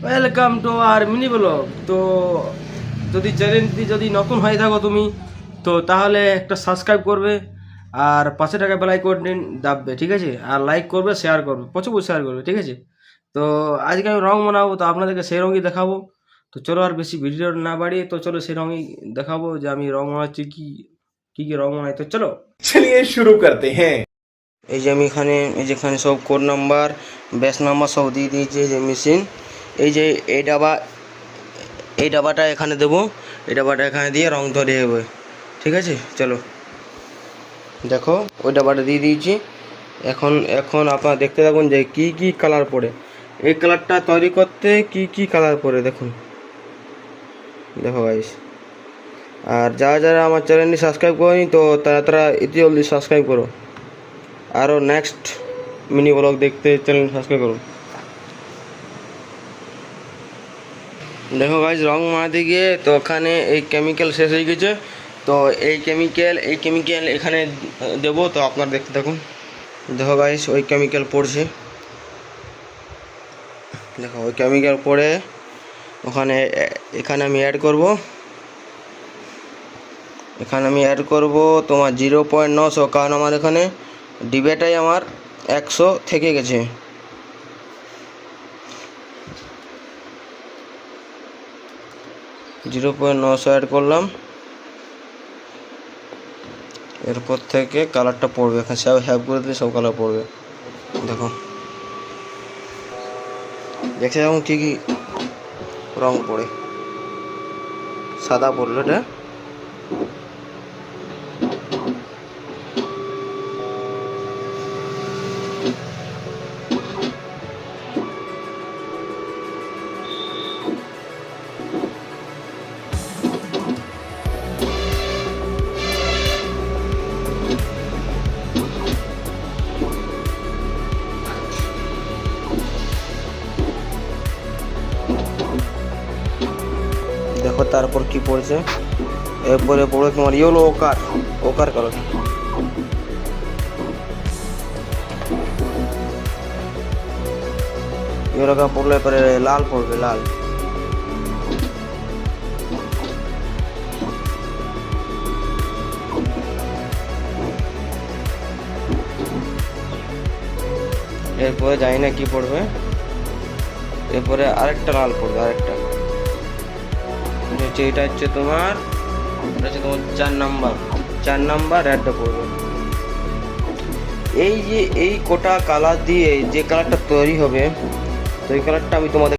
Welcome to our mini blog. তো যদি চ্যানেলটি যদি নতুন হয়ে থাকো তুমি, তো তাহলে একটা সাবস্ক্রাইব করবে আর পাশে টাকা বেল আইকন দাববে, ঠিক আছে? আর লাইক করবে, শেয়ার করবে, প্রচুর শেয়ার করবে, ঠিক আছে? তো আজকে আমি রং বানাবো, তো আপনাদেরকে সেই রঙই দেখাবো। তো চলো আর বেশি ভিডিও না বাড়িয়ে, তো চলো সেই রঙই দেখাবো যে আমি রং বানাচ্ছি, কি কি কি রং বানাই। তো চলো चलिए शुरू करते हैं। এই যে আমি এখানে যেখানে সব কোড নাম্বার, ব্যাচ নাম্বার সব দিয়ে দিয়েছি। এই যে মেশিন, এই যে এই ডাবাটা এখানে দেবো, এই ডাবাটা এখানে দিয়ে রং ধরে যাবে, ঠিক আছে? চলো দেখো, ওই ডাবাটা দিয়ে দিয়েছি। এখন এখন আপনারা দেখতে থাকুন যে কি কি কালার পড়ে। এই কালারটা তৈরি করতে কি কি কালার পড়ে দেখুন, দেখো গাইস। আর যারা যারা আমার চ্যানেলটি সাবস্ক্রাইব করেনি, তো তারা তারা ইতি জলদি সাবস্ক্রাইব করো। আরও নেক্সট মিনি ব্লগ দেখতে চ্যানেল সাবস্ক্রাইব করুন। দেখো গাইজ, রং মারাতে গিয়ে তো ওখানে এই কেমিক্যাল শেষ হয়ে গেছে। তো এই কেমিক্যাল এখানে দেবো, তো আপনারা দেখতে থাকুন। দেখো গাইজ, ওই কেমিক্যাল পড়ছে, দেখো ওই কেমিক্যাল পড়ে ওখানে এখানে আমি অ্যাড করব। এখানে আমি অ্যাড করব তোমার 0.900, কারণ আমার এখানে ডিবেটাই আমার 100 থেকে গেছে। জিরো পয়েন্ট 900 অ্যাড করলাম। এরপর থেকে কালারটা পড়বে, এখানে সব হ্যাপ করে দিলে সব কালার পড়বে। দেখো দেখতে যেমন কী কী রং পড়ে। সাদা পড়লো এটা। দেখো তারপর কি পড়ছে, এরপরে পড়বে তোমার ইয়েলো ওকার কালার। ইয়েলো কালার পড়লে এরপরে লাল পড়বে, লাল। এরপরে জানি না কি পড়বে, এরপরে আরেকটা লাল পড়বে, আরেকটা। এটা হচ্ছে তোমার 4 নাম্বার রেডটা পড়বে। এই যে এই কোটা কালার দিয়ে যে কালারটা তৈরি হবে, তো এই কালারটা আমি তোমাদের